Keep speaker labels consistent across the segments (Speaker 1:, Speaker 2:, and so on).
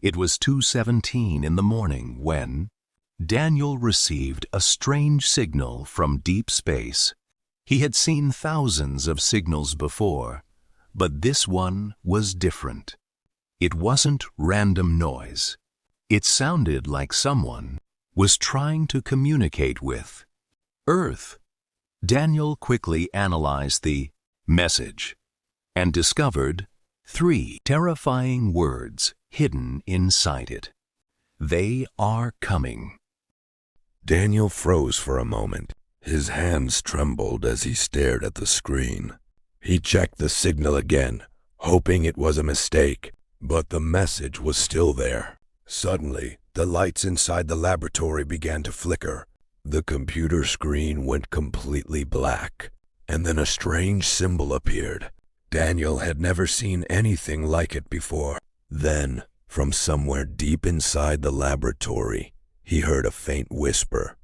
Speaker 1: It was 2:17 in the morning when Daniel received a strange signal from deep space. He had seen thousands of signals before, but this one was different. It wasn't random noise. It sounded like someone was trying to communicate with Earth. Daniel quickly analyzed the message and discovered 3 terrifying words hidden inside it. They are coming.
Speaker 2: Daniel froze for a moment. His hands trembled as he stared at the screen. He checked the signal again, hoping it was a mistake, but the message was still there. Suddenly, the lights inside the laboratory began to flicker. The computer screen went completely black, and then a strange symbol appeared. Daniel had never seen anything like it before. Then, from somewhere deep inside the laboratory, he heard a faint whisper.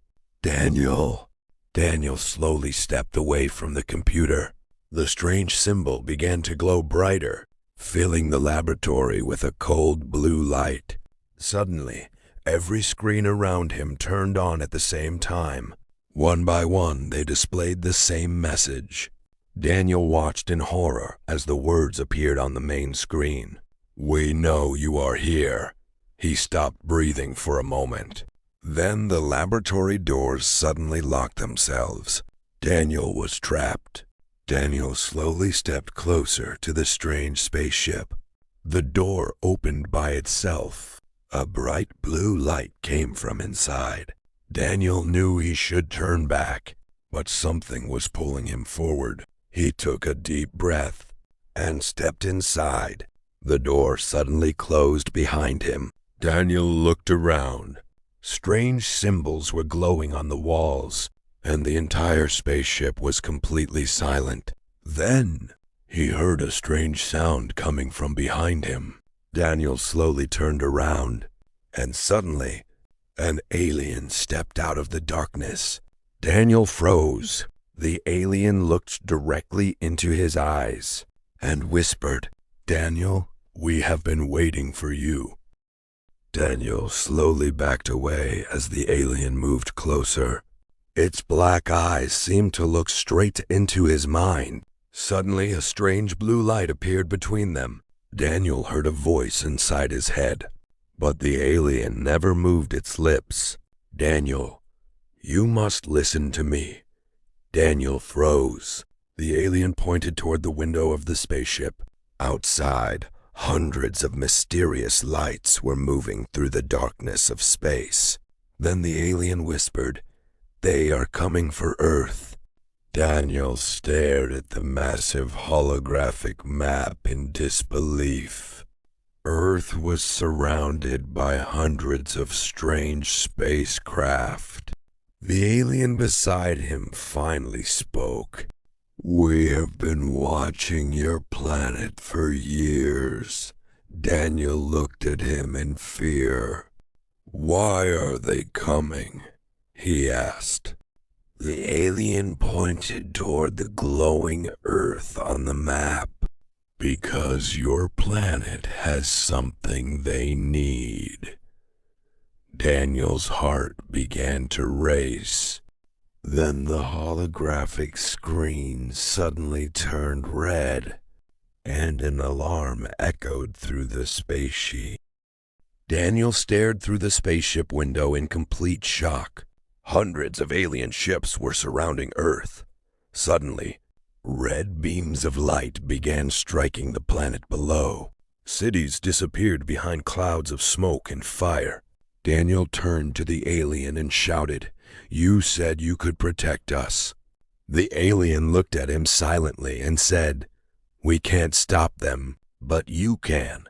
Speaker 2: "Daniel." Daniel slowly stepped away from the computer. The strange symbol began to glow brighter, filling the laboratory with a cold blue light. Suddenly, every screen around him turned on at the same time. One by one, they displayed the same message. Daniel watched in horror as the words appeared on the main screen. "We know you are here." He stopped breathing for a moment. Then the laboratory doors suddenly locked themselves. Daniel was trapped. Daniel slowly stepped closer to the strange spaceship. The door opened by itself. A bright blue light came from inside. Daniel knew he should turn back, but something was pulling him forward. He took a deep breath and stepped inside. The door suddenly closed behind him. Daniel looked around. Strange symbols were glowing on the walls, and the entire spaceship was completely silent. Then he heard a strange sound coming from behind him. Daniel slowly turned around, and suddenly, an alien stepped out of the darkness. Daniel froze. The alien looked directly into his eyes and whispered, "Daniel, we have been waiting for you." Daniel slowly backed away as the alien moved closer. Its black eyes seemed to look straight into his mind. Suddenly, a strange blue light appeared between them. Daniel heard a voice inside his head, but the alien never moved its lips. "Daniel, you must listen to me." Daniel froze. The alien pointed toward the window of the spaceship. Outside, hundreds of mysterious lights were moving through the darkness of space. Then the alien whispered, "They are coming for Earth." Daniel stared at the massive holographic map in disbelief. Earth was surrounded by hundreds of strange spacecraft. The alien beside him finally spoke. "We have been watching your planet for years." Daniel looked at him in fear. "Why are they coming?" he asked. The alien pointed toward the glowing Earth on the map. "Because your planet has something they need." Daniel's heart began to race. Then the holographic screen suddenly turned red, and an alarm echoed through the spaceship. Daniel stared through the spaceship window in complete shock. Hundreds of alien ships were surrounding Earth. Suddenly, red beams of light began striking the planet below. Cities disappeared behind clouds of smoke and fire. Daniel turned to the alien and shouted, "You said you could protect us." The alien looked at him silently and said, "We can't stop them, but you can."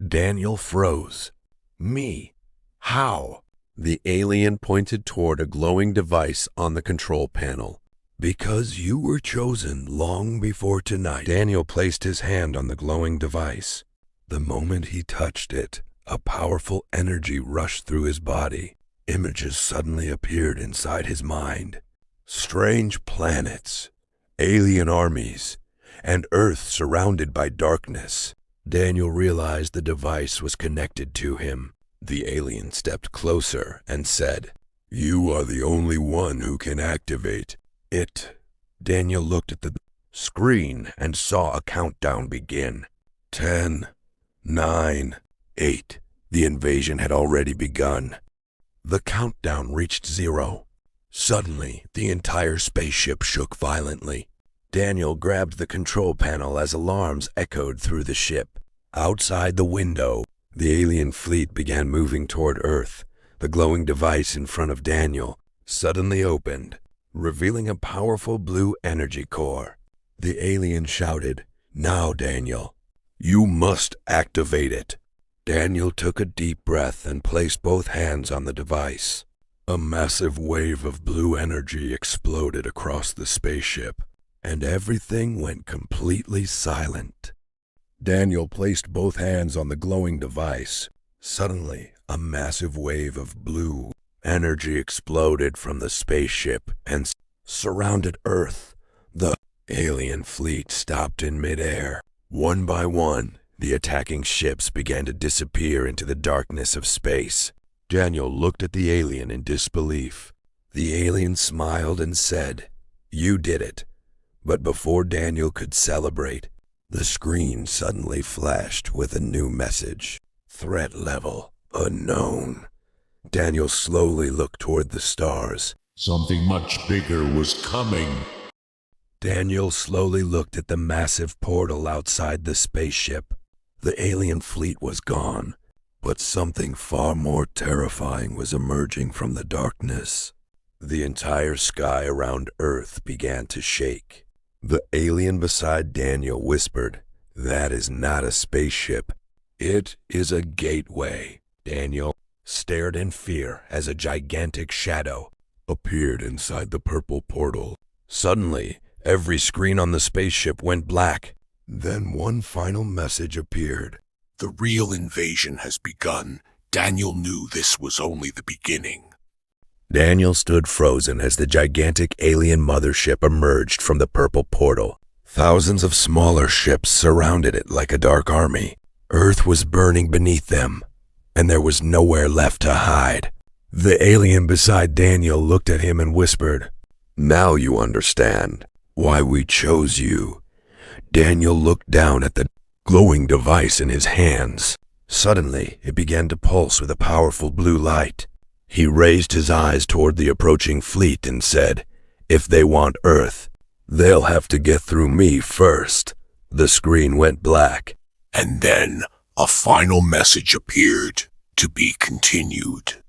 Speaker 2: Daniel froze. "Me? How?" The alien pointed toward a glowing device on the control panel. "Because you were chosen long before tonight." Daniel placed his hand on the glowing device. The moment he touched it, a powerful energy rushed through his body. Images suddenly appeared inside his mind. Strange planets, alien armies, and Earth surrounded by darkness. Daniel realized the device was connected to him. The alien stepped closer and said, "You are the only one who can activate it." Daniel looked at the screen and saw a countdown begin. 10, 9, 8. The invasion had already begun. The countdown reached 0. Suddenly, the entire spaceship shook violently. Daniel grabbed the control panel as alarms echoed through the ship. Outside the window, the alien fleet began moving toward Earth. The glowing device in front of Daniel suddenly opened, revealing a powerful blue energy core. The alien shouted, "Now, Daniel, you must activate it." Daniel took a deep breath and placed both hands on the device. A massive wave of blue energy exploded across the spaceship, and everything went completely silent. Daniel placed both hands on the glowing device. Suddenly, a massive wave of blue energy exploded from the spaceship and surrounded Earth. The alien fleet stopped in midair. One by one, the attacking ships began to disappear into the darkness of space. Daniel looked at the alien in disbelief. The alien smiled and said, "You did it." But before Daniel could celebrate, the screen suddenly flashed with a new message. "Threat level unknown." Daniel slowly looked toward the stars.
Speaker 3: Something much bigger was coming.
Speaker 2: Daniel slowly looked at the massive portal outside the spaceship. The alien fleet was gone, but something far more terrifying was emerging from the darkness. The entire sky around Earth began to shake. The alien beside Daniel whispered, "That is not a spaceship. It is a gateway." Daniel stared in fear as a gigantic shadow appeared inside the purple portal. Suddenly, every screen on the spaceship went black. Then one final message appeared.
Speaker 4: "The real invasion has begun. Daniel knew this was only the beginning."
Speaker 2: Daniel stood frozen as the gigantic alien mothership emerged from the purple portal. Thousands of smaller ships surrounded it like a dark army. Earth was burning beneath them, and there was nowhere left to hide. The alien beside Daniel looked at him and whispered, "Now you understand why we chose you." Daniel looked down at the glowing device in his hands. Suddenly, it began to pulse with a powerful blue light. He raised his eyes toward the approaching fleet and said, "If they want Earth, they'll have to get through me first." The screen went black.
Speaker 4: And then a final message appeared, "To be continued."